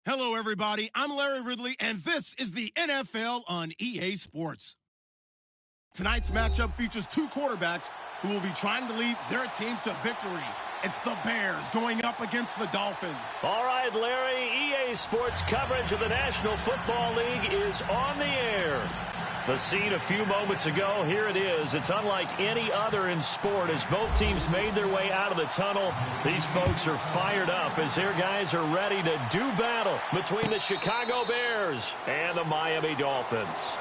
Hello, everybody. I'm Larry Ridley, and this is the NFL on EA Sports. Tonight's matchup features two quarterbacks who will be trying to lead their team to victory. It's the Bears going up against the Dolphins. All right, Larry, EA Sports coverage of the National Football League is on the air. The scene a few moments ago, here it is. It's unlike any other in sport as both teams made their way out of the tunnel. These folks are fired up as their guys are ready to do battle between the Chicago Bears and the Miami Dolphins.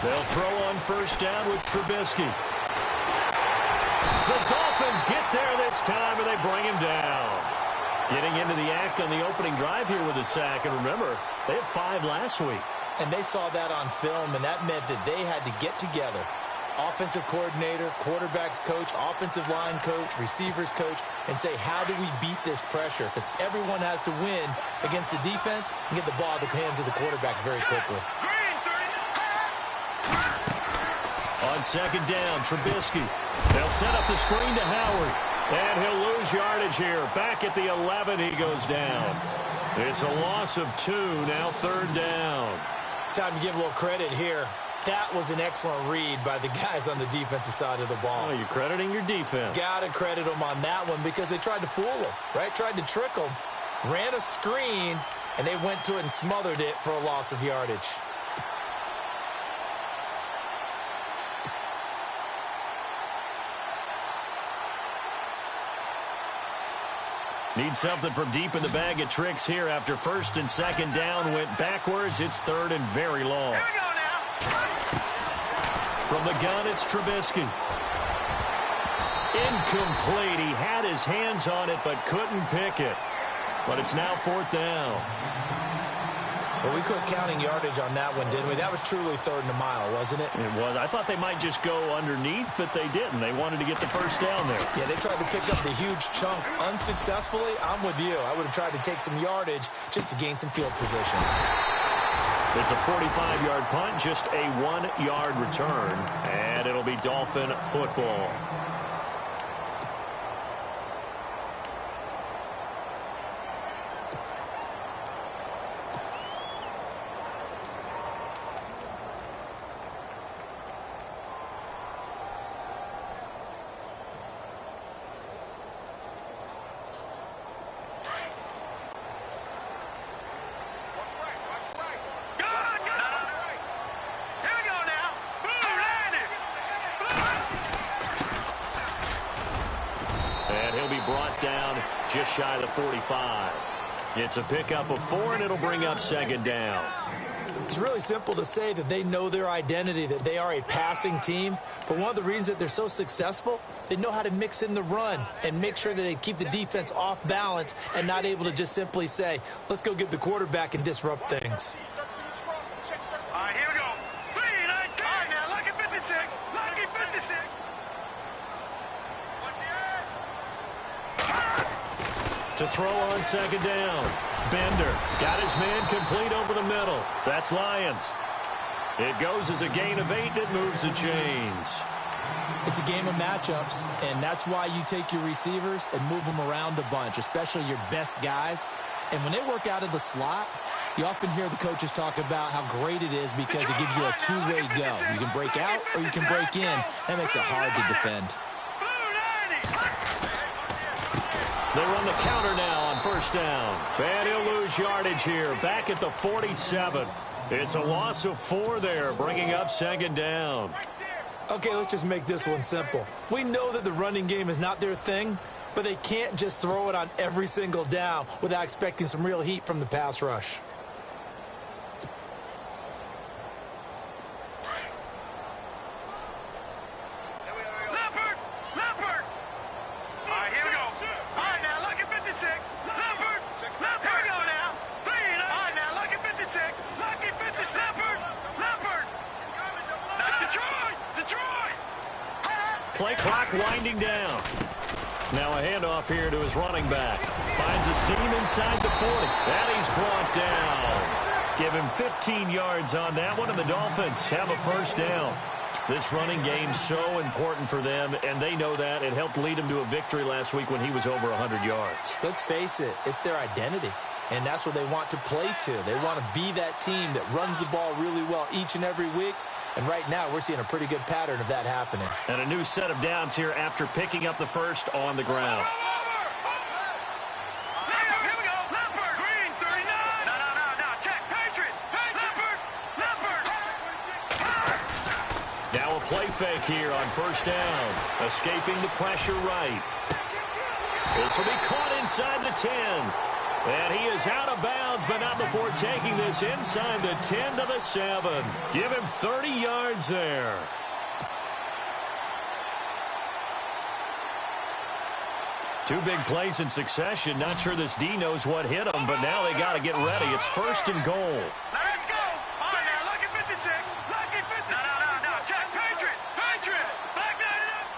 They'll throw on first down with Trubisky. The Dolphins get there this time, and they bring him down. Getting into the act on the opening drive here with a sack. And remember, they had 5 last week. And they saw that on film, and that meant that they had to get together. Offensive coordinator, quarterbacks coach, offensive line coach, receivers coach, and say, how do we beat this pressure? Because everyone has to win against the defense and get the ball in the hands of the quarterback very quickly. On second down, Trubisky. They'll set up the screen to Howard. And he'll lose yardage here. Back at the 11, he goes down. It's a loss of 2, now third down. Time to give a little credit here. That was an excellent read by the guys on the defensive side of the ball. Oh, you're crediting your defense. Got to credit them on that one because they tried to fool them, right? Tried to trick them, ran a screen, and they went to it and smothered it for a loss of yardage. Need something from deep in the bag of tricks here after first and second down went backwards. It's third and very long. Here we go now. From the gun, it's Trubisky. Incomplete. He had his hands on it but couldn't pick it. But it's now fourth down. Well, we quit counting yardage on that one, didn't we? That was truly third and a mile, wasn't it? It was. I thought they might just go underneath, but they didn't. They wanted to get the first down there. Yeah, they tried to pick up the huge chunk unsuccessfully. I'm with you. I would have tried to take some yardage just to gain some field position. It's a 45-yard punt, just a 1-yard return, and it'll be Dolphin football. Just shy of the 45. It's a pickup of 4, and it'll bring up second down. It's really simple to say that they know their identity, that they are a passing team. But one of the reasons that they're so successful, they know how to mix in the run and make sure that they keep the defense off balance and not able to just simply say, let's go get the quarterback and disrupt things. All right, here we go. 3, 19. All right, now look at To throw on second down. Bender got his man complete over the middle. That's Lions. It goes as a gain of 8, and it moves the chains. It's a game of matchups, and that's why you take your receivers and move them around a bunch, especially your best guys. And when they work out of the slot, you often hear the coaches talk about how great it is because it gives you a two-way go. You can break out or you can break in. That makes it hard to defend. They run the counter now on first down. And he'll lose yardage here, back at the 47. It's a loss of 4 there, bringing up second down. Okay, let's just make this one simple. We know that the running game is not their thing, but they can't just throw it on every single down without expecting some real heat from the pass rush. Play clock winding down. Now a handoff here to his running back. Finds a seam inside the 40. And he's brought down. Give him 15 yards on that one, and the Dolphins have a first down. This running game's so important for them, and they know that. It helped lead him to a victory last week when he was over 100 yards. Let's face it, it's their identity, and that's what they want to play to. They want to be that team that runs the ball really well each and every week. And right now, we're seeing a pretty good pattern of that happening. And a new set of downs here after picking up the first on the ground. Now a play fake here on first down. Escaping the pressure right. This will be caught inside the 10. And he is out of bounds, but not before taking this inside the 10 to the 7. Give him 30 yards there. Two big plays in succession. Not sure this D knows what hit him, but now they got to get ready. It's first and goal. Let's go. On now, lucky 56. Lucky 56. No. Check. Patriot. Back that up.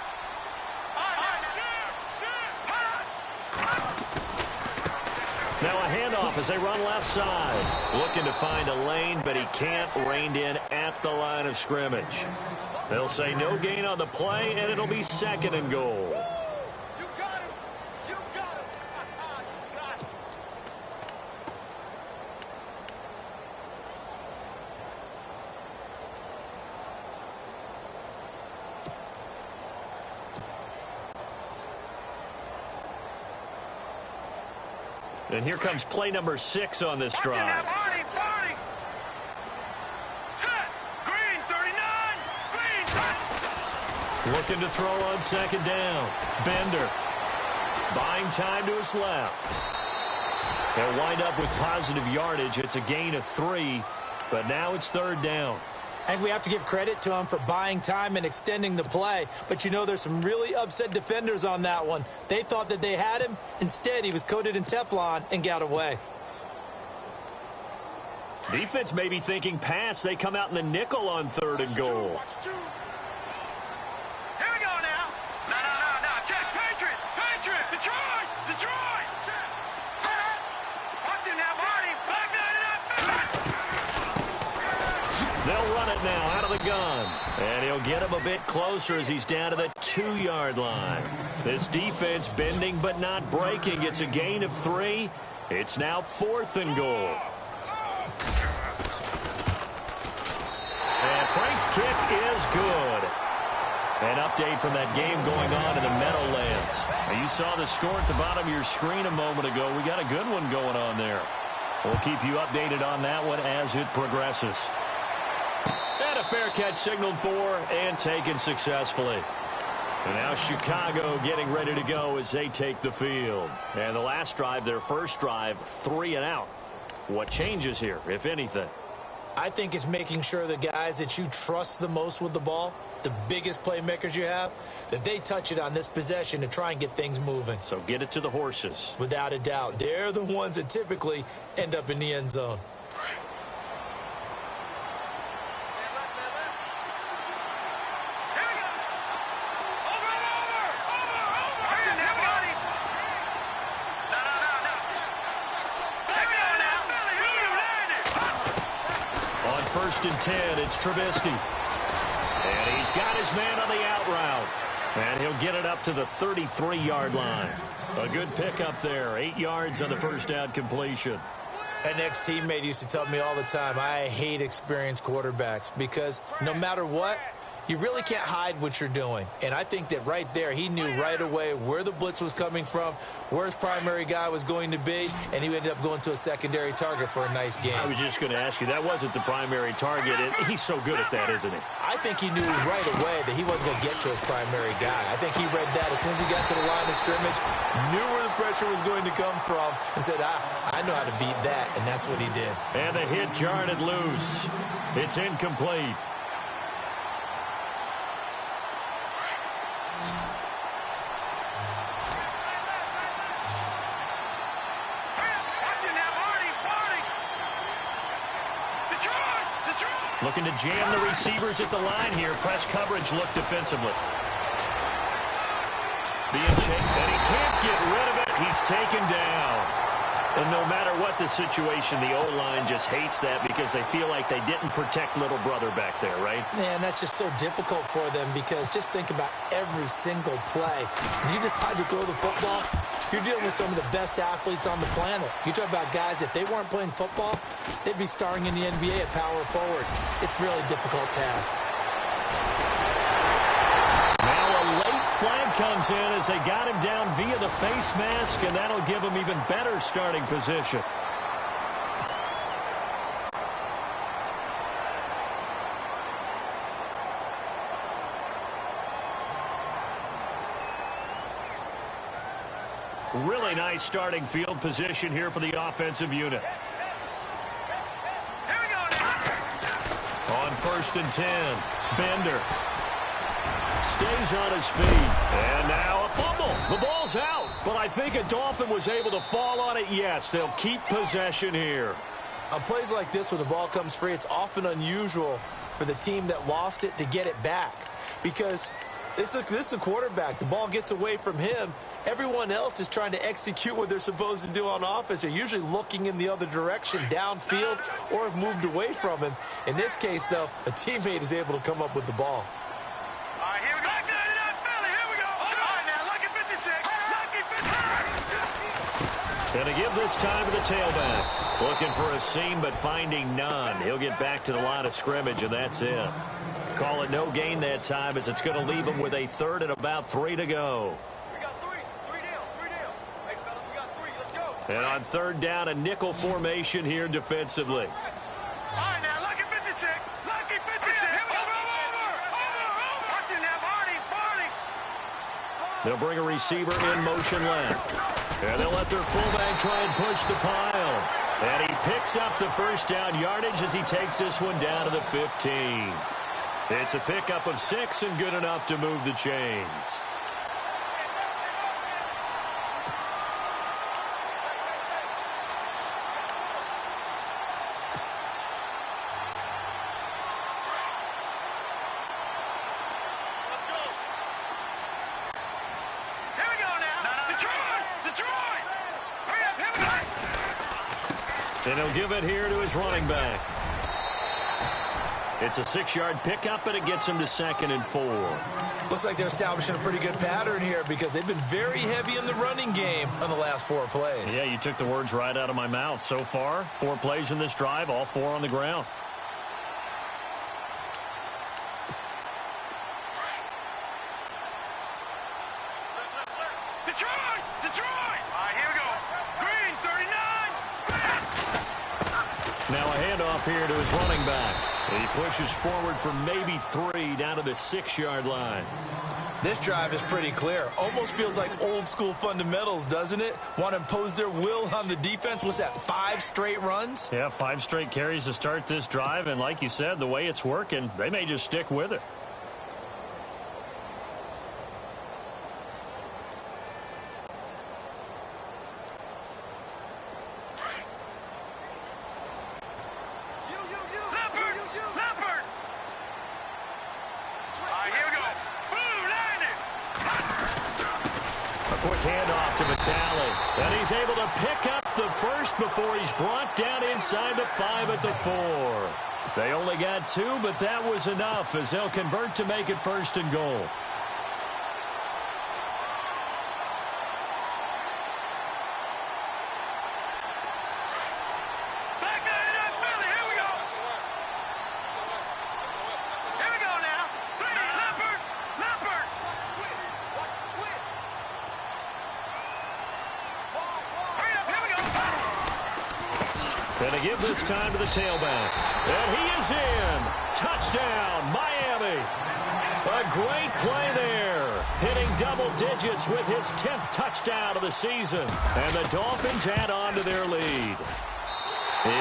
Now a handoff as they run left side. Looking to find a lane, but he can't. Reined in at the line of scrimmage. They'll say no gain on the play, and it'll be second and goal. You got him. You got him. And here comes play number 6 on this drive. Party. Set. Green 39. Green set. Looking to throw on second down. Bender buying time to his left. They'll wind up with positive yardage. It's a gain of 3, but now it's third down. I think we have to give credit to him for buying time and extending the play. But, you know, there's some really upset defenders on that one. They thought that they had him. Instead, he was coated in Teflon and got away. Defense may be thinking pass. They come out in the nickel on third and goal. Here we go now. No. Check. Patriot. Detroit. Watch him now, Marty. Back that up. They'll run it now out of the gun. And he'll get him a bit closer as he's down to the 2-yard line. This defense bending but not breaking. It's a gain of 3. It's now fourth and goal. And Frank's kick is good. An update from that game going on in the Meadowlands. Now, you saw the score at the bottom of your screen a moment ago. We got a good one going on there. We'll keep you updated on that one as it progresses. And a fair catch signaled for and taken successfully. And now Chicago getting ready to go as they take the field. And the last drive, their first drive, 3 and out. What changes here, if anything? I think it's making sure the guys that you trust the most with the ball, the biggest playmakers you have, that they touch it on this possession to try and get things moving. So get it to the horses. Without a doubt. They're the ones that typically end up in the end zone. No. first and 10. It's Trubisky. And he's got his man on the out route. And he'll get it up to the 33-yard line. A good pickup there. 8 yards on the first down completion. An ex-teammate used to tell me all the time, I hate experienced quarterbacks because no matter what, you really can't hide what you're doing. And I think that right there, he knew right away where the blitz was coming from, where his primary guy was going to be, and he ended up going to a secondary target for a nice game. I was just going to ask you, that wasn't the primary target. He's so good at that, isn't he? I think he knew right away that he wasn't going to get to his primary guy. I think he read that as soon as he got to the line of scrimmage, knew where the pressure was going to come from, and said, I know how to beat that, and that's what he did. And the hit jarred it loose. It's incomplete. Looking to jam the receivers at the line here. Press coverage look defensively. Being chased, and he can't get rid of it. He's taken down. And no matter what the situation, the O-line just hates that because they feel like they didn't protect little brother back there, right? Man, that's just so difficult for them because just think about every single play. When you decide to throw the football, you're dealing with some of the best athletes on the planet. You talk about guys, if they weren't playing football, they'd be starring in the NBA at power forward. It's a really difficult task. Now a late flag comes in as they got him down via the face mask, and that'll give him even better starting position. Really nice starting field position here for the offensive unit. Here we go now. On first and 10, Bender stays on his feet. And now a fumble. The ball's out. But I think a Dolphin was able to fall on it. Yes, they'll keep possession here. On plays like this, when the ball comes free, it's often unusual for the team that lost it to get it back. Because this is a quarterback. The ball gets away from him. Everyone else is trying to execute what they're supposed to do on offense. They're usually looking in the other direction, downfield, or have moved away from him. In this case, though, a teammate is able to come up with the ball. All right, here we go. Back to that Philly. Here we go. All right, now, lucky 56. Lucky 56. And to give this time to the tailback. Looking for a seam, but finding none. He'll get back to the line of scrimmage, and that's it. Call it no gain that time, as it's going to leave him with a third and about 3 to go. And on third down, a nickel formation here defensively. All right, now, lucky 56. Lucky 56. Over. Watching now, Barney. They'll bring a receiver in motion left. And they'll let their fullback try and push the pile. And he picks up the first down yardage as he takes this one down to the 15. It's a pickup of 6 and good enough to move the chains. And he'll give it here to his running back. It's a 6-yard pickup, and it gets him to 2nd and 4. Looks like they're establishing a pretty good pattern here because they've been very heavy in the running game on the last 4 plays. Yeah, you took the words right out of my mouth. So far, 4 plays in this drive, all 4 on the ground. Detroit! All right, here we go. Green, 39. Now a handoff here to his running back. He pushes forward for maybe 3 down to the 6-yard line. This drive is pretty clear. Almost feels like old school fundamentals, doesn't it? Want to impose their will on the defense. Was that 5 straight runs? Yeah, 5 straight carries to start this drive. And like you said, the way it's working, they may just stick with it. Quick handoff to Vitale. And he's able to pick up the first before he's brought down inside the 5 at the 4. They only got 2, but that was enough as they'll convert to make it 1st and goal. Going to give this time to the tailback. And he is in. Touchdown, Miami. A great play there. Hitting double digits with his 10th touchdown of the season. And the Dolphins add on to their lead.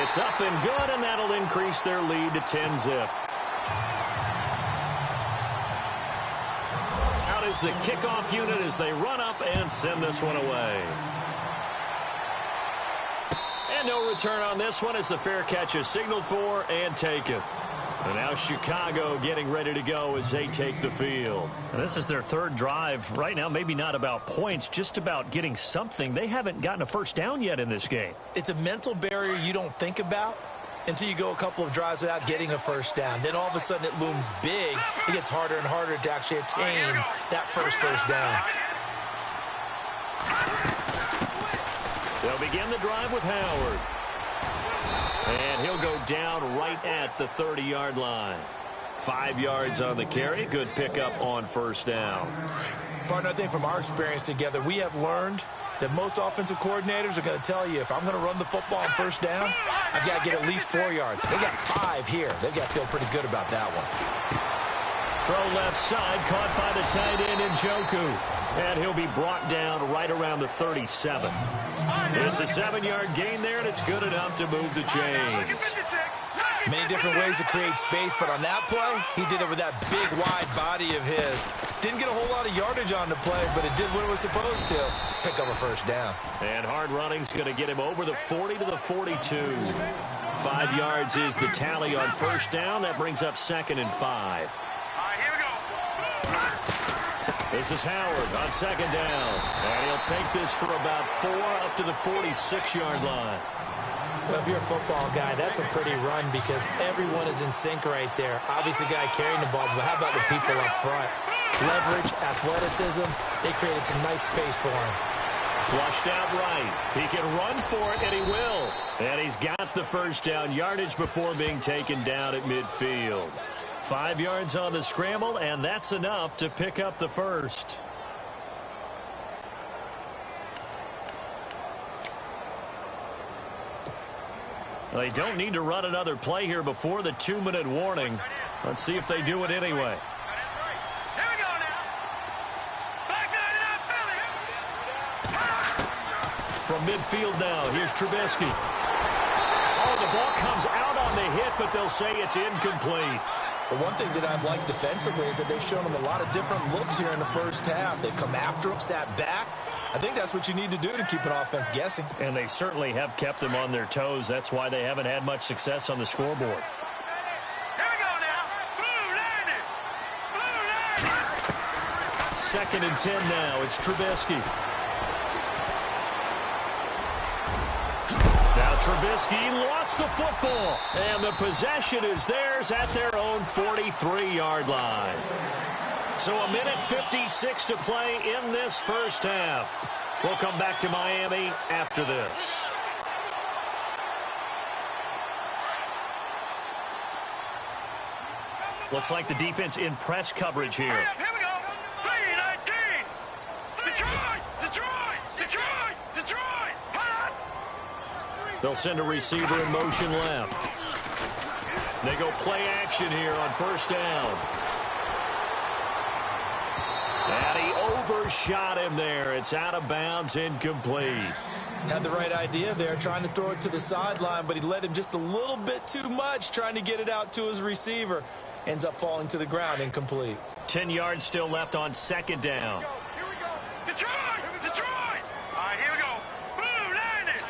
It's up and good, and that'll increase their lead to 10-zip. Out is the kickoff unit as they run up and send this one away. And no return on this one as the fair catch is signaled for and taken. And now Chicago getting ready to go as they take the field. And this is their 3rd drive. Right now, maybe not about points, just about getting something. They haven't gotten a first down yet in this game. It's a mental barrier you don't think about until you go a couple of drives without getting a first down. Then all of a sudden it looms big. It gets harder and harder to actually attain that first down. They'll begin the drive with Howard. And he'll go down right at the 30-yard line. 5 yards on the carry. Good pickup on first down. Partner, I think from our experience together, we have learned that most offensive coordinators are going to tell you, if I'm going to run the football on first down, I've got to get at least 4 yards. They got 5 here. They've got to feel pretty good about that one. Throw left side, caught by the tight end Njoku. And he'll be brought down right around the 37. It's a 7-yard gain there, and it's good enough to move the chains. Many different ways to create space, but on that play, he did it with that big, wide body of his. Didn't get a whole lot of yardage on the play, but it did what it was supposed to. Pick up a first down. And hard running's going to get him over the 40 to the 42. 5 yards is the tally on first down. That brings up 2nd and 5. This is Howard on 2nd down. And he'll take this for about 4 up to the 46-yard line. Well, if you're a football guy, that's a pretty run because everyone is in sync right there. Obviously, guy carrying the ball, but how about the people up front? Leverage, athleticism, they created some nice space for him. Flushed out right. He can run for it, and he will. And he's got the first down yardage before being taken down at midfield. 5 yards on the scramble, and that's enough to pick up the first. Well, they don't need to run another play here before the 2-minute warning. Let's see if they do it anyway. From midfield now, here's Trubisky. Oh, the ball comes out on the hit, but they'll say it's incomplete. The one thing that I've liked defensively is that they've shown him a lot of different looks here in the first half. They've come after him, sat back. I think that's what you need to do to keep an offense guessing. And they certainly have kept them on their toes. That's why they haven't had much success on the scoreboard. Here we go now. Blue line it. Blue line it. 2nd and 10 now. It's Trubisky. Now Trubisky lost the football, and the possession is theirs at their own 43-yard line. So 1:56 to play in this first half. We'll come back to Miami after this. Looks like the defense in press coverage here. Here we go. 3-19. Detroit. Detroit. Detroit. Detroit. Hot. They'll send a receiver in motion left. They go play action here on first down. And he overshot him there. It's out of bounds, incomplete. Had the right idea there, trying to throw it to the sideline, but he let him just a little bit too much, trying to get it out to his receiver. Ends up falling to the ground, incomplete. 10 yards still left on 2nd down. Here we go. Detroit. Detroit. All right, here we go. Blue line it.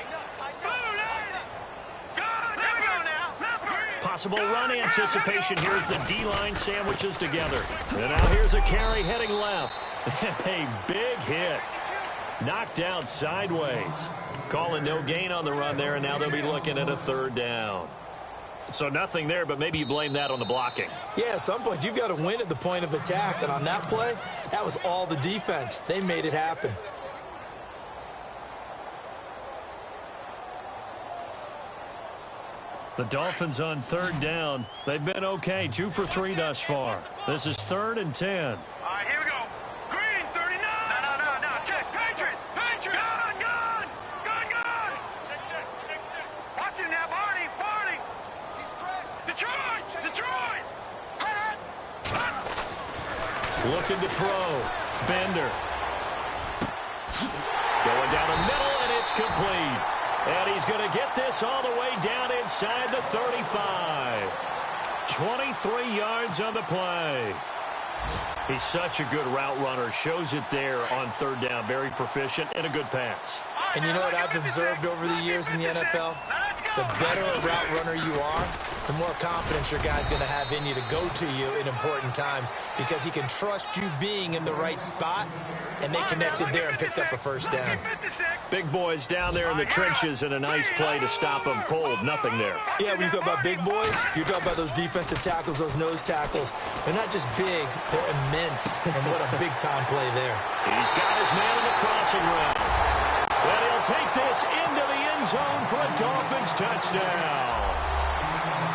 Blue line it. Good. Here we go now. Possible run anticipation here as the D-line sandwiches together. And now here's a carry heading left. A big hit. Knocked out sideways. Calling no gain on the run there, and now they'll be looking at a third down. So nothing there, but maybe you blame that on the blocking. Yeah, at some point, you've got to win at the point of attack. And on that play, that was all the defense. They made it happen. The Dolphins on third down. They've been okay, 2 for 3 thus far. This is 3rd and 10. All right, here we go. Green, 39. No. Check. Patriot. Gun. Watch him now, Barney. Detroit. Looking to throw. Bender. Going down the middle, and it's complete. And he's going to get this all the way down inside the 35. 23 yards on the play. He's such a good route runner. Shows it there on third down. Very proficient and a good pass. And you know what I've observed over the years in the NFL? The better a route runner you are, the more confidence your guy's going to have in you to go to you in important times because he can trust you being in the right spot, and they connected there and picked up a first down. Big boys down there in the trenches, and a nice play to stop them cold. Nothing there. Yeah, when you talk about big boys, you're talking about those defensive tackles, those nose tackles. They're not just big, they're immense, and what a big-time play there. He's got his man in the crossing route. And he'll take this into the end zone for a Dolphins touchdown.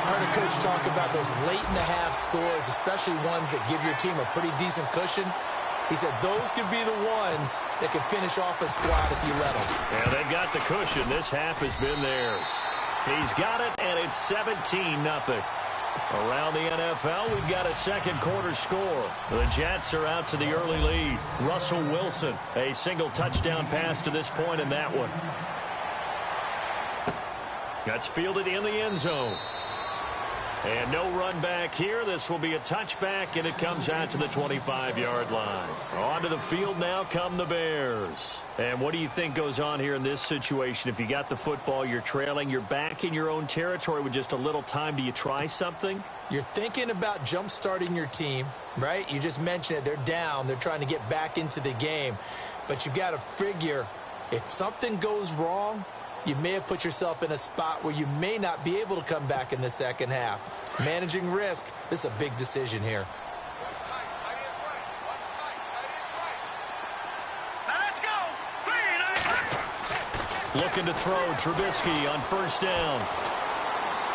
I heard a coach talk about those late-in-the-half scores, especially ones that give your team a pretty decent cushion. He said those could be the ones that could finish off a squad if you let them. Yeah, they've got the cushion. This half has been theirs. He's got it, and it's 17-0. Around the NFL, we've got a second quarter score. The Jets are out to the early lead. Russell Wilson, a single touchdown pass to this point in that one. That's fielded in the end zone. And no run back here. This will be a touchback, and it comes out to the 25-yard line. Onto the field now come the Bears. And what do you think goes on here in this situation? If you got the football, you're trailing, you're back in your own territory with just a little time. Do you try something? You're thinking about jump-starting your team, right? You just mentioned it. They're down. They're trying to get back into the game. But you've got to figure if something goes wrong, you may have put yourself in a spot where you may not be able to come back in the second half. Managing risk, this is a big decision here. Let's go. Looking to throw Trubisky on first down.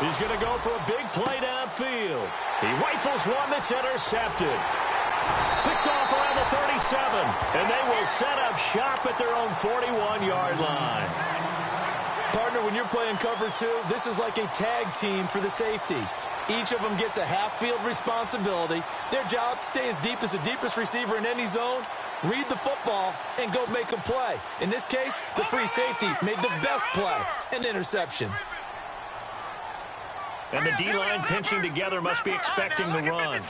He's going to go for a big play downfield. He rifles one that's intercepted. Picked off around the 37, and they will set up shop at their own 41-yard line. Partner, when you're playing cover two, this is like a tag team for the safeties. Each of them gets a half-field responsibility. Their job, stay as deep as the deepest receiver in any zone, read the football, and go make a play. In this case, the free safety made the best play, an interception. And the D-line pinching together must be expecting the run.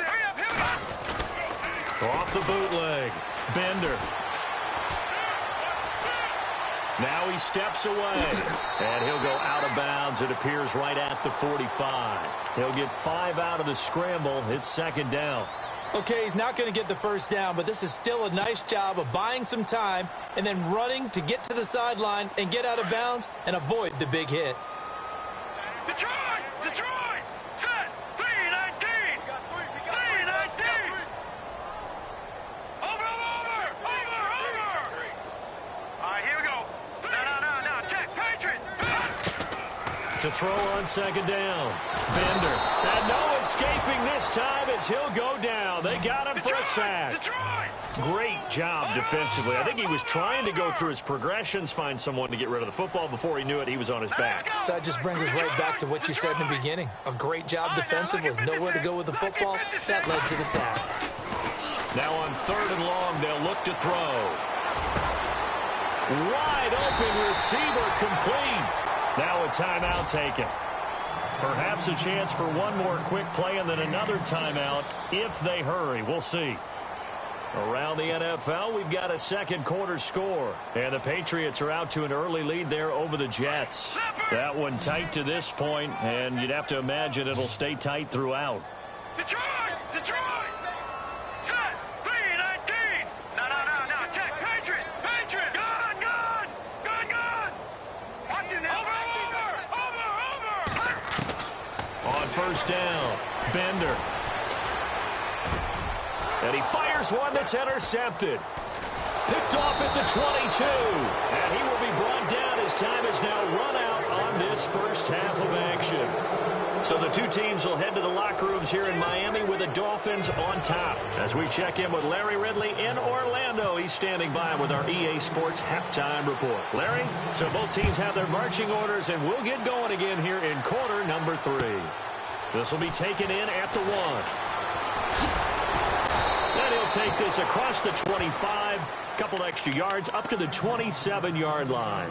Off the bootleg. Bender. Now he steps away, and he'll go out of bounds. It appears right at the 45. He'll get 5 out of the scramble. It's second down. Okay, he's not going to get the first down, but this is still a nice job of buying some time and then running to get to the sideline and get out of bounds and avoid the big hit. Detroit! Set! 319! 319! Over! All right, here we go. No. Check. Patriot! To throw on second down. Bender. And no escaping this time as he'll go down. They got him for a sack. Detroit! Great job defensively. I think he was trying to go through his progressions, find someone to get rid of the football. Before he knew it, he was on his back. So that just brings us right back to what you said in the beginning. A great job defensively. Nowhere to go with the football. That led to the sack. Now on third and long, they'll look to throw. Wide open receiver complete. Now a timeout taken. Perhaps a chance for one more quick play and then another timeout if they hurry. We'll see. Around the NFL, we've got a second quarter score. And the Patriots are out to an early lead there over the Jets. That one tight to this point, and you'd have to imagine it'll stay tight throughout. Detroit! Set! 319! No. Check. Patriot! Gun! first down. Bender. And he fires one that's intercepted. Picked off at the 22. And he will be brought down as time is now run out on this first half of action. So the two teams will head to the locker rooms here in Miami with the Dolphins on top. As we check in with Larry Ridley in Orlando, he's standing by with our EA Sports halftime report. Larry, so both teams have their marching orders, and we'll get going again here in quarter number 3. This will be taken in at the 1. And he'll take this across the 25, a couple extra yards up to the 27-yard line.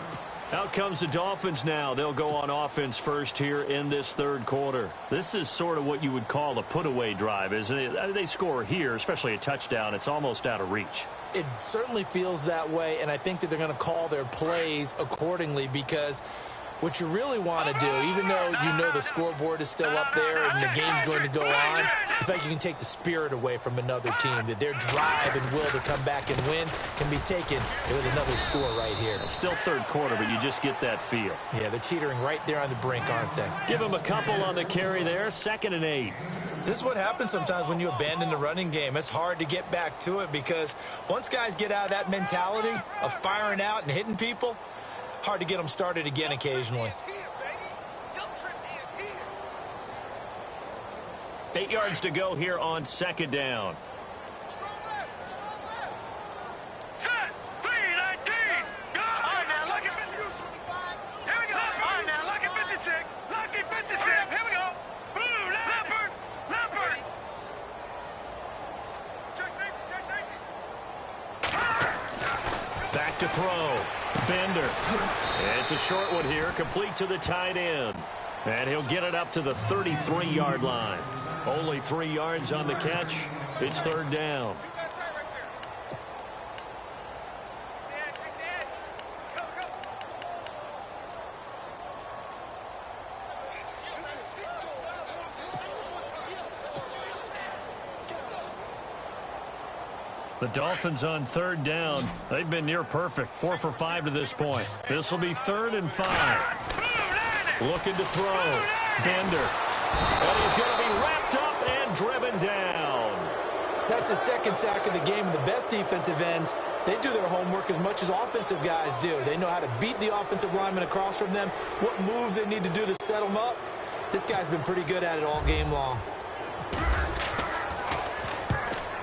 Out comes the Dolphins now. They'll go on offense first here in this third quarter. This is sort of what you would call a put-away drive, isn't it? They score here, especially a touchdown. It's almost out of reach. It certainly feels that way, and I think that they're going to call their plays accordingly, because what you really want to do, even though you know the scoreboard is still up there and the game's going to go on, in fact, you can take the spirit away from another team, that their drive and will to come back and win can be taken with another score right here. It's still third quarter, but you just get that feel. Yeah, they're teetering right there on the brink, aren't they? Give them a couple on the carry there, 2nd and 8. This is what happens sometimes when you abandon the running game. It's hard to get back to it, because once guys get out of that mentality of firing out and hitting people, hard to get them started again occasionally. 8 yards to go here on 2nd down. Set, 3-19, go! All right, now, look at here we go. All right, now, look at 56. Lucky 56. Here we go. Blue, Leopard. Check safety. Back to throw. Bender. It's a short one here, complete to the tight end. And he'll get it up to the 33-yard line. Only 3 yards on the catch. It's 3rd down. The Dolphins on 3rd down. They've been near perfect. 4 for 5 to this point. This will be 3rd and 5. Looking to throw. Bender. And he's going to be wrapped up and driven down. That's the 2nd sack of the game, and the best defensive ends, they do their homework as much as offensive guys do. They know how to beat the offensive lineman across from them, what moves they need to do to set them up. This guy's been pretty good at it all game long.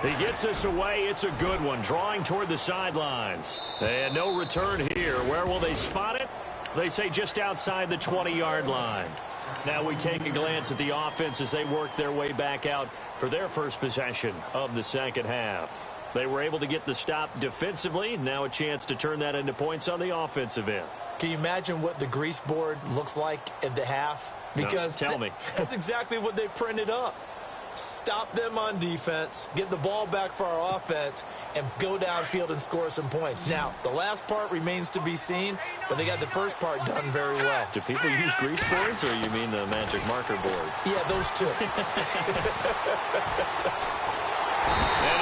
He gets this away. It's a good one, drawing toward the sidelines. And no return here. Where will they spot it? They say just outside the 20-yard line. Now we take a glance at the offense as they work their way back out for their first possession of the second half. They were able to get the stop defensively. Now a chance to turn that into points on the offensive end. Can you imagine what the grease board looks like at the half? Because no, tell me. That's exactly what they printed up. Stop them on defense, get the ball back for our offense, and go downfield and score some points. Now, the last part remains to be seen, but they got the first part done very well. Do people use grease boards, or you mean the magic marker board? Yeah, those two. And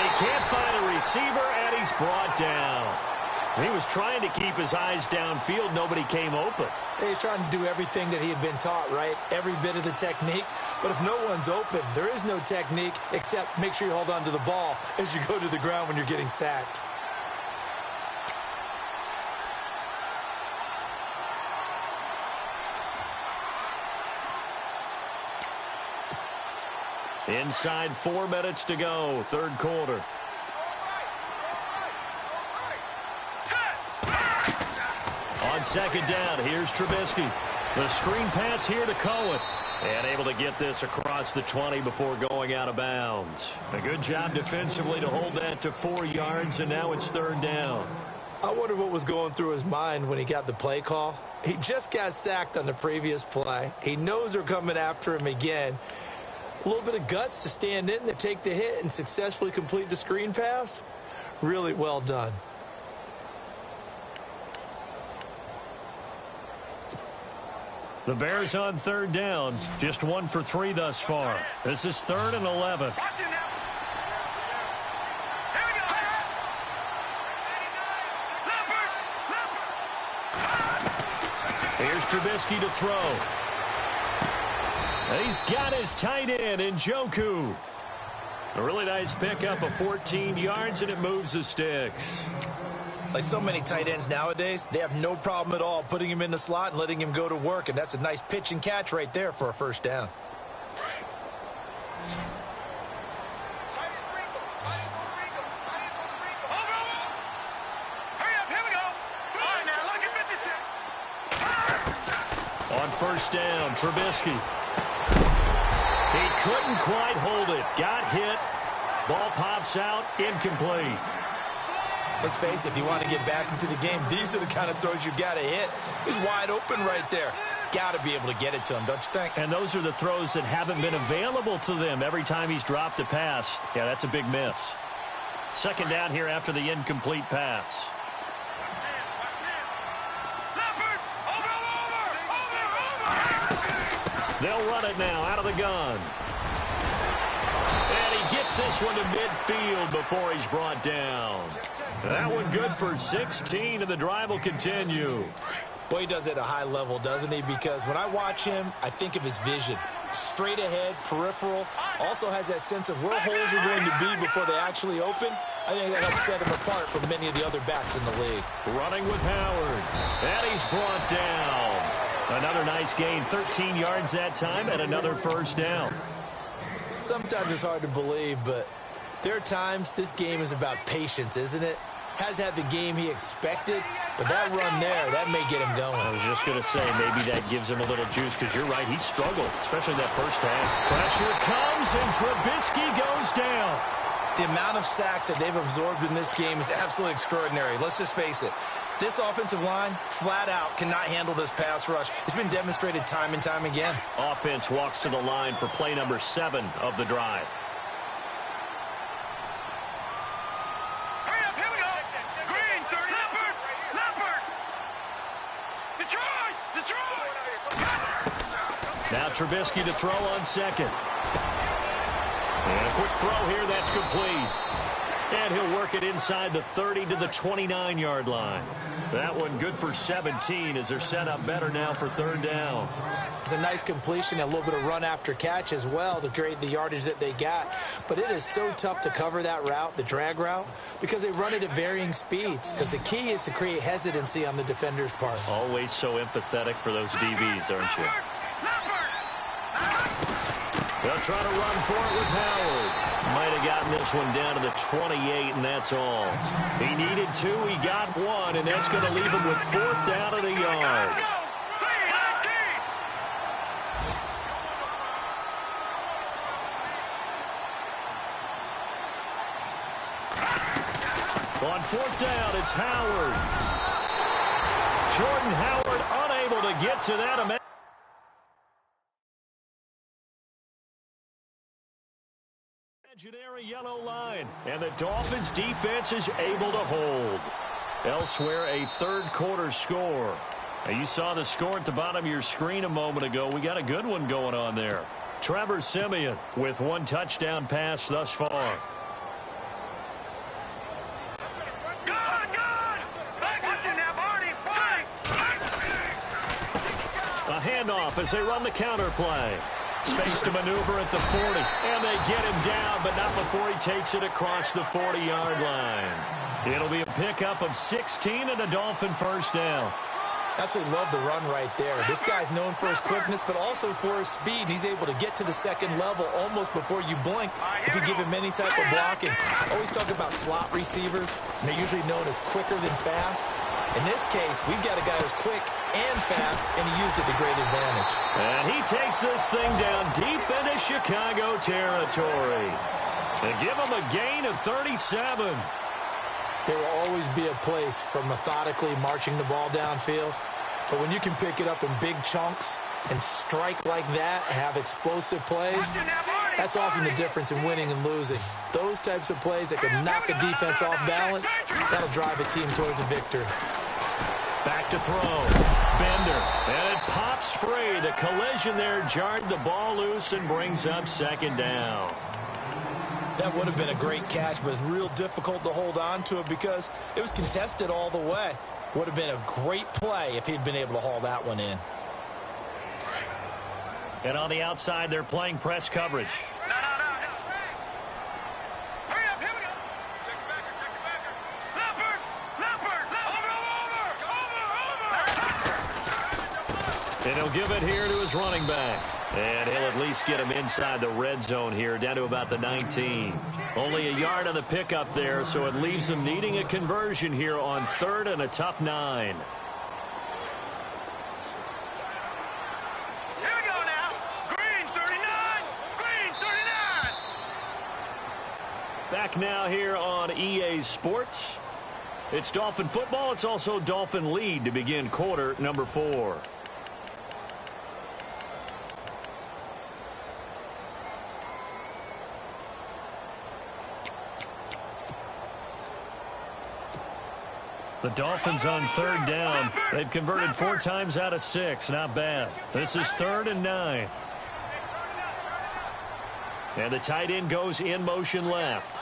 he can't find a receiver, and he's brought down. He was trying to keep his eyes downfield. Nobody came open. He's trying to do everything that he had been taught, right? Every bit of the technique. But if no one's open, there is no technique except make sure you hold on to the ball as you go to the ground when you're getting sacked. Inside 4 minutes to go, third quarter. On 2nd down, here's Trubisky. The screen pass here to Cohen. And able to get this across the 20 before going out of bounds. A good job defensively to hold that to 4 yards, and now it's 3rd down. I wonder what was going through his mind when he got the play call. He just got sacked on the previous play. He knows they're coming after him again. A little bit of guts to stand in to take the hit and successfully complete the screen pass. Really well done. The Bears on 3rd down, just 1 for 3 thus far. This is 3rd and 11. Here's Trubisky to throw. And he's got his tight end in Njoku. A really nice pickup of 14 yards, and it moves the sticks. Like so many tight ends nowadays, they have no problem at all putting him in the slot and letting him go to work, and that's a nice pitch and catch right there for a first down. On first down, Trubisky. He couldn't quite hold it. Got hit. Ball pops out, incomplete. Let's face it, if you want to get back into the game, these are the kind of throws you got to hit. He's wide open right there. Got to be able to get it to him, don't you think? And those are the throws that haven't been available to them every time he's dropped a pass. Yeah, that's a big miss. Second down here after the incomplete pass. They'll run it now out of the gun. And he gets this one to midfield before he's brought down. That one good for 16, and the drive will continue. Boy, he does it at a high level, doesn't he? Because when I watch him, I think of his vision. Straight ahead, peripheral. Also has that sense of where holes are going to be before they actually open. I think that helps set him apart from many of the other backs in the league. Running with Howard. And he's brought down. Another nice gain, 13 yards that time, and another first down. Sometimes it's hard to believe, but there are times this game is about patience, isn't it? Has had the game he expected, but that run there, that may get him going. I was just going to say, maybe that gives him a little juice, because you're right, he struggled, especially that first half. Pressure comes, and Trubisky goes down. The amount of sacks that they've absorbed in this game is absolutely extraordinary. Let's just face it. This offensive line, flat out, cannot handle this pass rush. It's been demonstrated time and time again. Offense walks to the line for play number 7 of the drive. Hurry up, here we go. Green, 30. Leopard. Detroit. Now Trubisky to throw on second. And a quick throw here, that's complete. And he'll work it inside the 30 to the 29-yard line. That one good for 17 as they're set up better now for third down. It's a nice completion, a little bit of run after catch as well to create the yardage that they got. But it is so tough to cover that route, the drag route, because they run it at varying speeds. Because the key is to create hesitancy on the defender's part. Always so empathetic for those DBs, aren't you? They'll try to run for it with Howard. Might have gotten this one down to the 28, and that's all. He needed 2, he got 1, and that's going to leave him with 4th down at a yard. On 4th down, it's Howard. Jordan Howard unable to get to that. Imaginary yellow line, and the Dolphins defense is able to hold. Elsewhere, a third quarter score. Now, you saw the score at the bottom of your screen a moment ago. We got a good one going on there. Trevor Siemian with 1 touchdown pass thus far. A handoff as they run the counter play. Space to maneuver at the 40, and they get him down, but not before he takes it across the 40-yard line. It'll be a pickup of 16 and a Dolphin first down. Absolutely love the run right there. This guy's known for his quickness, but also for his speed. And he's able to get to the second level almost before you blink if you give him any type of blocking. Always talk about slot receivers, and they're usually known as quicker than fast. In this case, we've got a guy who's quick and fast, and he used it to great advantage. And he takes this thing down deep into Chicago territory. They give him a gain of 37. There will always be a place for methodically marching the ball downfield. But when you can pick it up in big chunks and strike like that, have explosive plays, that's often the difference in winning and losing. Those types of plays that can knock a defense off balance, that'll drive a team towards a victory. Back to throw. Bender. And it pops free. The collision there jarred the ball loose and brings up second down. That would have been a great catch, but it's real difficult to hold on to it because it was contested all the way. Would have been a great play if he'd been able to haul that one in. And on the outside, they're playing press coverage. No. Hurry up, here we go. Check the backer. Leopard. And he'll give it here to his running back. And he'll at least get him inside the red zone here, down to about the 19. Only a yard on the pickup there, so it leaves him needing a conversion here on 3rd and a tough 9. Back now here on EA Sports. It's Dolphin football. It's also Dolphin lead to begin quarter number 4. The Dolphins on 3rd down. They've converted 4 times out of 6. Not bad. This is 3rd and 9. And the tight end goes in motion left.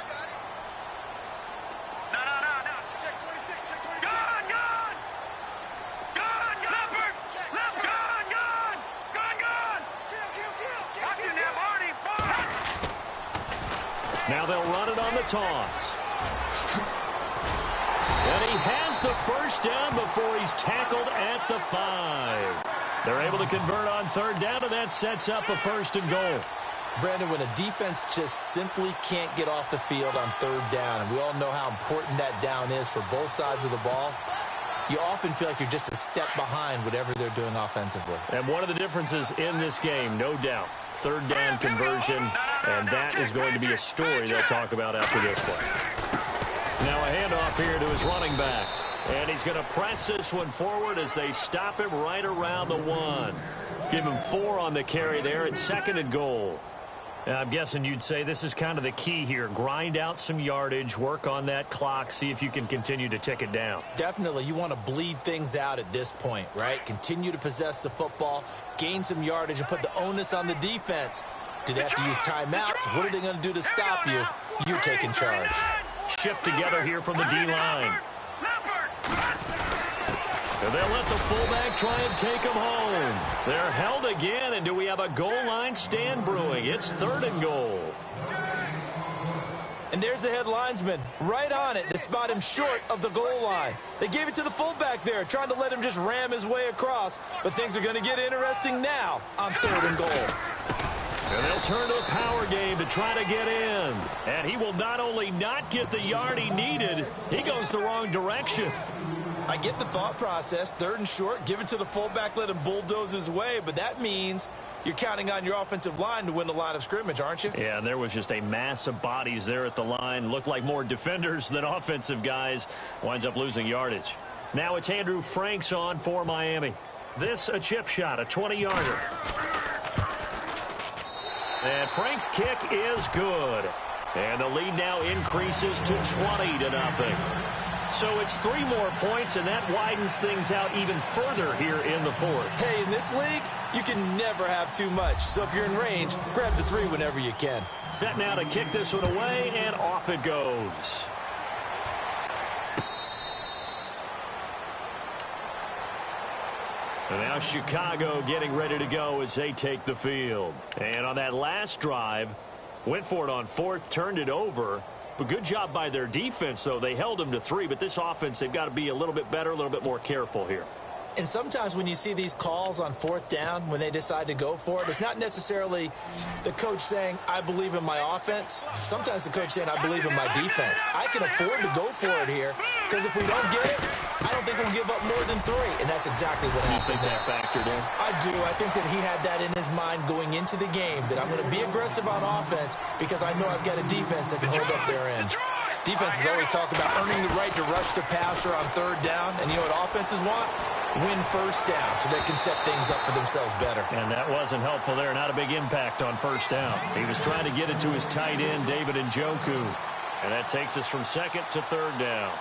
No. Check 26. Gone. Leopard. Gone. Watch it now, Marty. Now they'll run it on the toss. And he has the first down before he's tackled at the 5. They're able to convert on 3rd down, and that sets up a 1st and goal. Brandon, when a defense just simply can't get off the field on 3rd down, and we all know how important that down is for both sides of the ball, you often feel like you're just a step behind whatever they're doing offensively. And one of the differences in this game, no doubt, 3rd down conversion, and that is going to be a story they'll talk about after this one. Now a handoff here to his running back. And he's going to press this one forward as they stop him right around the 1. Give him 4 on the carry there at 2nd and goal. I'm guessing you'd say this is kind of the key here. Grind out some yardage, work on that clock, see if you can continue to tick it down. Definitely. You want to bleed things out at this point, right? Continue to possess the football, gain some yardage, and put the onus on the defense. Do they have to use timeouts? What are they going to do to stop you? You're taking charge. Shift together here from the D-line. And they'll let the fullback try and take him home. They're held again, and do we have a goal line stand brewing? It's 3rd and goal. And there's the head linesman right on it to spot him short of the goal line. They gave it to the fullback there, trying to let him just ram his way across. But things are going to get interesting now on 3rd and goal. And they'll turn to a power game to try to get in. And he will not only not get the yard he needed, he goes the wrong direction. I get the thought process, 3rd and short, give it to the fullback, let him bulldoze his way, but that means you're counting on your offensive line to win the line of scrimmage, aren't you? Yeah, and there was just a mass of bodies there at the line. Looked like more defenders than offensive guys. Winds up losing yardage. Now it's Andrew Franks on for Miami. This a chip shot, a 20-yarder. And Frank's kick is good. And the lead now increases to 20-0. So it's 3 more points, and that widens things out even further here in the 4th. Hey, in this league, you can never have too much. So if you're in range, grab the 3 whenever you can. Set now to kick this one away, and off it goes. And now Chicago getting ready to go as they take the field. And on that last drive, went for it on 4th, turned it over. But good job by their defense, though. They held them to 3, but this offense, they've got to be a little bit better, a little bit more careful here. And sometimes when you see these calls on 4th down, when they decide to go for it, it's not necessarily the coach saying, I believe in my offense. Sometimes the coach saying, I believe in my defense. I can afford to go for it here, because if we don't get it, I don't think we'll give up more than 3. And that's exactly what happened. You think that factored in? I do. I think that he had that in his mind going into the game, that I'm going to be aggressive on offense because I know I've got a defense that can hold up their end. Defenses always talk about earning the right to rush the passer on 3rd down. And you know what offenses want? Win 1st down so they can set things up for themselves better. And that wasn't helpful there. Not a big impact on 1st down. He was trying to get it to his tight end, David Njoku. And that takes us from 2nd to 3rd down.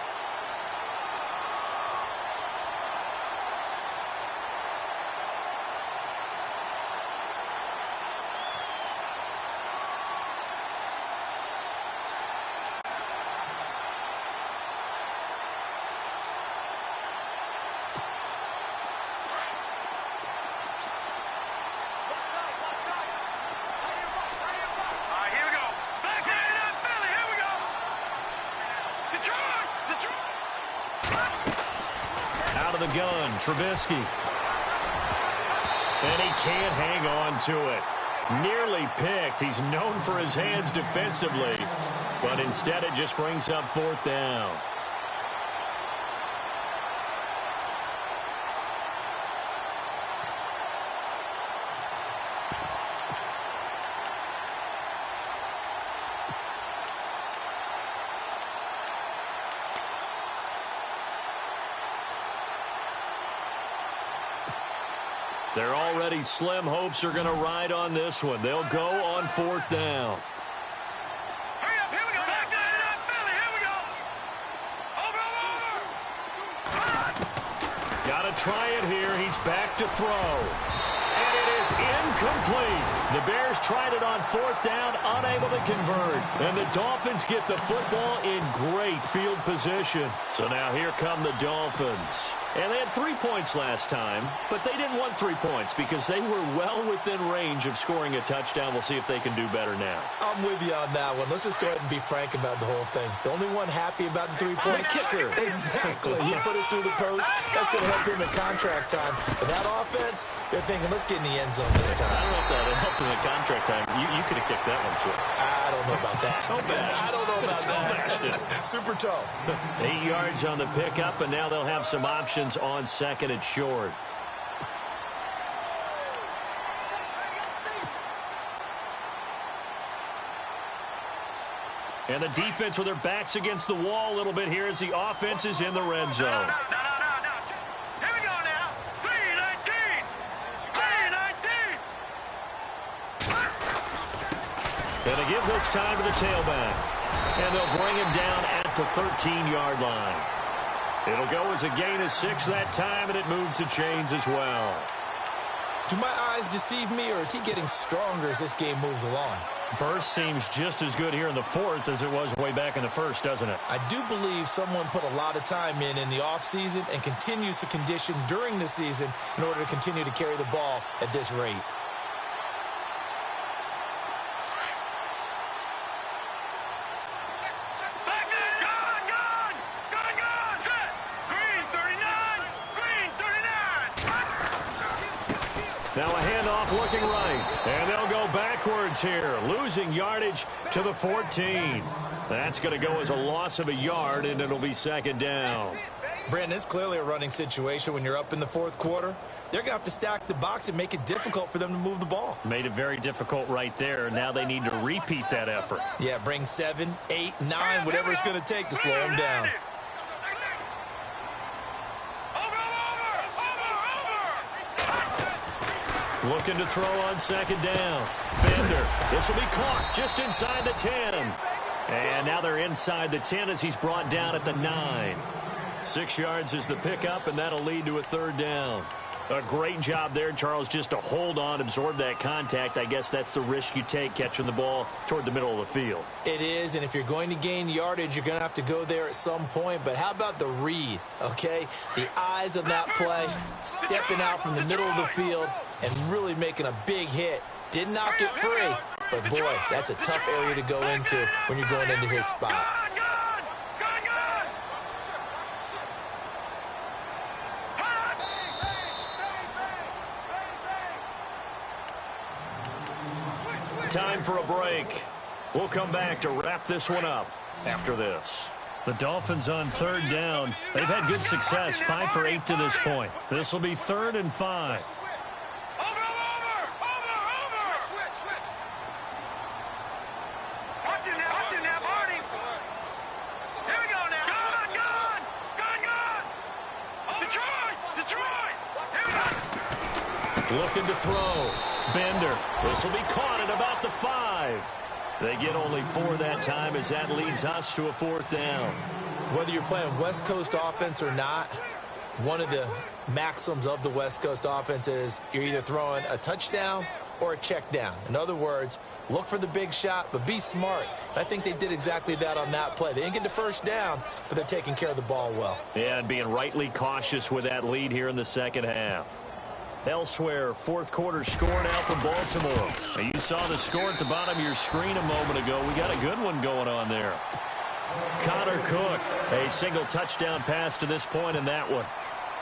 the gun. Trubisky. And he can't hang on to it. Nearly picked. He's known for his hands defensively. But instead it just brings up 4th down. They're already slim hopes are going to ride on this one. They'll go on 4th down. Hurry up, here we go. Back there, Philly, here we go. Over. Got to try it here. He's back to throw. And it is incomplete. The Bears tried it on 4th down, unable to convert. And the Dolphins get the football in great field position. So now here come the Dolphins. And they had 3 points last time, but they didn't want 3 points because they were well within range of scoring a touchdown. We'll see if they can do better now. I'm with you on that one. Let's just go ahead and be frank about the whole thing. The only one happy about the 3-point kicker. Exactly. He put it through the post. That's going to help him in contract time. But that offense, they're thinking, let's get in the end zone this time. I don't know if that helped in the contract time. You could have kicked that one through. I don't know about that. I don't know about that. Super toe. 8 yards on the pickup, and now they'll have some options on 2nd and short. And the defense with their backs against the wall a little bit here as the offense is in the red zone. No. Here we go now. 3-19. 3-19. And they give this time to the tailback. And they'll bring him down at the 13-yard line. It'll go as a gain of 6 that time, and it moves the chains as well. Do my eyes deceive me, or is he getting stronger as this game moves along? Bers seems just as good here in the 4th as it was way back in the 1st, doesn't it? I do believe someone put a lot of time in the offseason and continues to condition during the season in order to continue to carry the ball at this rate. Now a handoff looking right. And they'll go backwards here, losing yardage to the 14. That's going to go as a loss of a yard, and it'll be 2nd down. Brandon, it's clearly a running situation when you're up in the 4th quarter. They're going to have to stack the box and make it difficult for them to move the ball. Made it very difficult right there. Now they need to repeat that effort. Yeah, bring 7, 8, 9, whatever it's going to take to slow them down. Looking to throw on 2nd down. Bender. This will be caught just inside the 10. And now they're inside the 10 as he's brought down at the 9. 6 yards is the pickup, and that'll lead to a 3rd down. A great job there, Charles, just to hold on, absorb that contact. I guess that's the risk you take catching the ball toward the middle of the field. It is, and if you're going to gain yardage, you're going to have to go there at some point. But how about the read, okay? The eyes of that play, stepping out from the middle of the field and really making a big hit. Did not get free, but boy, that's a tough area to go into when you're going into his spot. Time for a break. We'll come back to wrap this one up after this. The Dolphins on 3rd down. They've had good success, 5 for 8 to this point. This will be 3rd and 5. Looking to throw. Bender. This will be caught at about the 5. They get only 4 that time as that leads us to a 4th down. Whether you're playing West Coast offense or not, one of the maxims of the West Coast offense is you're either throwing a touchdown or a check down. In other words, look for the big shot, but be smart. I think they did exactly that on that play. They didn't get the 1st down, but they're taking care of the ball well. Yeah, and being rightly cautious with that lead here in the 2nd half. Elsewhere, 4th quarter score now for Baltimore. Now, you saw the score at the bottom of your screen a moment ago. We got a good one going on there. Connor Cook, a single touchdown pass to this point in that one.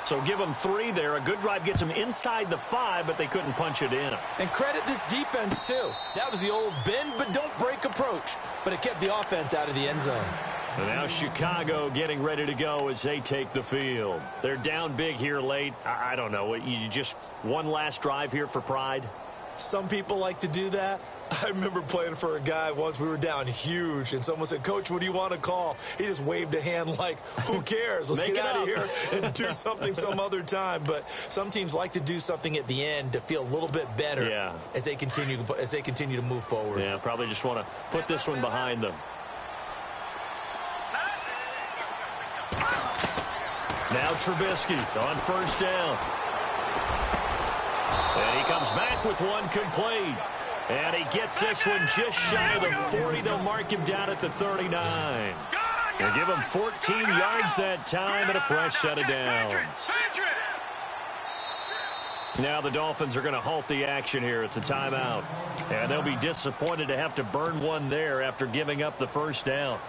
So give them 3 there. A good drive gets them inside the 5, but they couldn't punch it in. And credit this defense, too. That was the old bend but don't break approach, but it kept the offense out of the end zone. And now Chicago getting ready to go as they take the field. They're down big here late. I don't know. You just one last drive here for pride? Some people like to do that. I remember playing for a guy once. We were down huge, and someone said, "Coach, what do you want to call?" He just waved a hand like, who cares? Let's get out of here and do something some other time. But some teams like to do something at the end to feel a little bit better as they continue to move forward. Yeah, probably just want to put this one behind them. Now Trubisky on first down. And he comes back with one complete. And he gets this one just shy of the 40. They'll mark him down at the 39. They'll give him 14 yards that time and a fresh set of downs. Now the Dolphins are going to halt the action here. It's a timeout. And they'll be disappointed to have to burn one there after giving up the first down.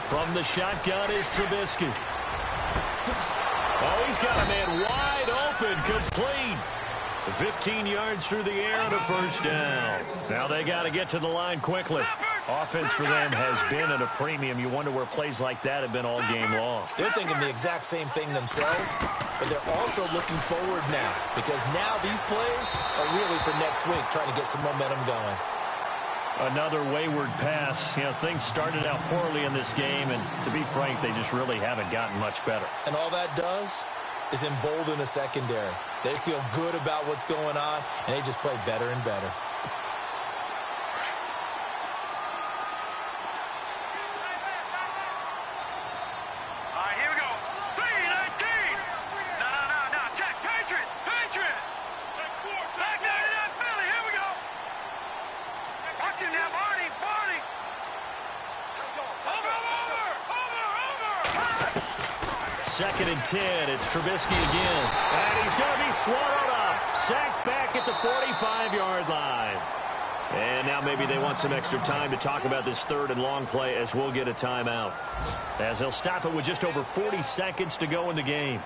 From the shotgun is Trubisky. Oh, he's got a man wide open, complete. 15 yards through the air and a first down. Now they got to get to the line quickly. Offense for them has been at a premium. You wonder where plays like that have been all game long. They're thinking the exact same thing themselves, but they're also looking forward now because now these plays are really for next week, trying to get some momentum going. Another wayward pass. You know, things started out poorly in this game, and to be frank, they just really haven't gotten much better. And all that does is embolden a secondary. They feel good about what's going on, and they just play better and better. All right, here we go. 3-19. No. Check. Patriot. Back 99 Philly. Here we go. Watch him now, Barney. Over. 2nd and 10. It's Trubisky again. And he's going to be swallowed up. Sacked back at the 45-yard line. And now maybe they want some extra time to talk about this 3rd and long play as we'll get a timeout. As they'll stop it with just over 40 seconds to go in the game.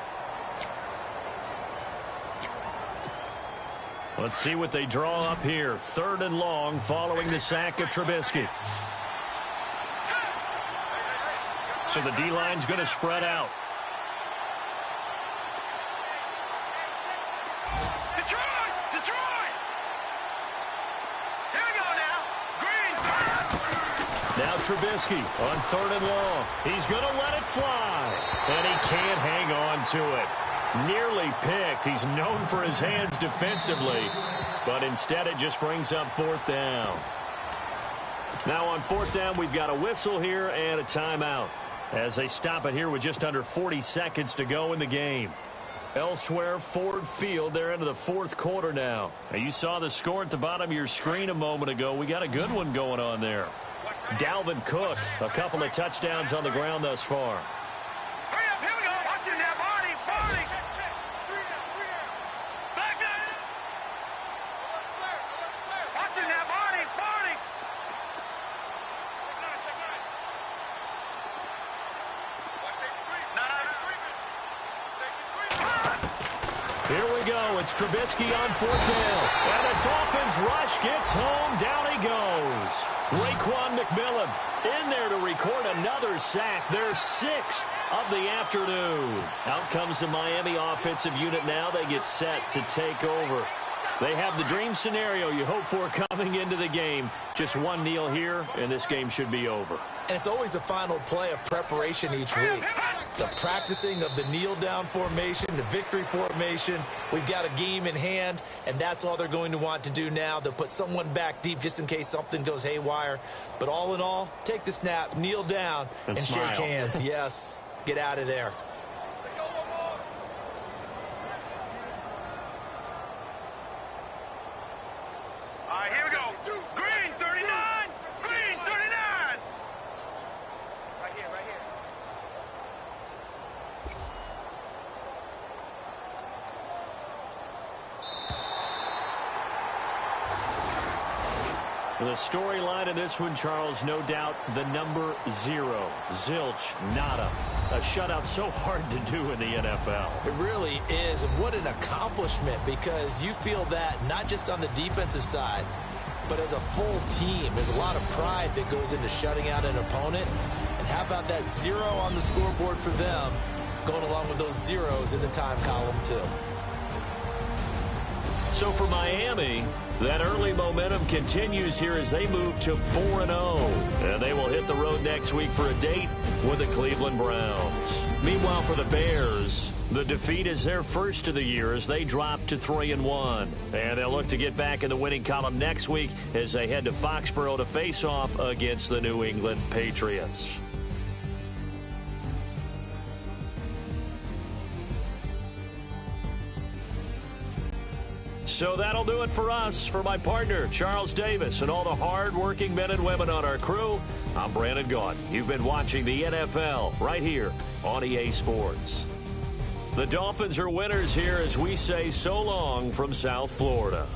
Let's see what they draw up here. 3rd and long following the sack of Trubisky. So the D-line's going to spread out. Detroit! Here we go now. Green. Now Trubisky on 3rd and long. He's going to let it fly. And he can't hang on to it. Nearly picked. He's known for his hands defensively, but instead it just brings up 4th down. Now on 4th down, we've got a whistle here and a timeout as they stop it here with just under 40 seconds to go in the game. Elsewhere, Ford Field, they're into the 4th quarter now. Now you saw the score at the bottom of your screen a moment ago. We got a good one going on there. Dalvin Cook, a couple of touchdowns on the ground thus far. Here we go. It's Trubisky on 4th down. And the Dolphins rush gets home. Down he goes. Raekwon McMillan in there to record another sack. Their 6th of the afternoon. Out comes the Miami offensive unit now. They get set to take over. They have the dream scenario you hope for coming into the game. Just one kneel here, and this game should be over. And it's always the final play of preparation each week. The practicing of the kneel-down formation, the victory formation. We've got a game in hand, and that's all they're going to want to do now. They'll put someone back deep just in case something goes haywire. But all in all, take the snap, kneel down, and shake hands. Yes, get out of there. storyline in this one, Charles, no doubt the number 0. Zilch, nada. A shutout so hard to do in the NFL. It really is, and what an accomplishment, because you feel that not just on the defensive side, but as a full team. There's a lot of pride that goes into shutting out an opponent. And how about that 0 on the scoreboard for them, going along with those zeros in the time column too. So for Miami, that early momentum continues here as they move to 4-0. And they will hit the road next week for a date with the Cleveland Browns. Meanwhile, for the Bears, the defeat is their first of the year as they drop to 3-1. And they'll look to get back in the winning column next week as they head to Foxborough to face off against the New England Patriots. So that'll do it for us. For my partner, Charles Davis, and all the hard-working men and women on our crew, I'm Brandon Gaudin. You've been watching the NFL right here on EA Sports. The Dolphins are winners here as we say so long from South Florida.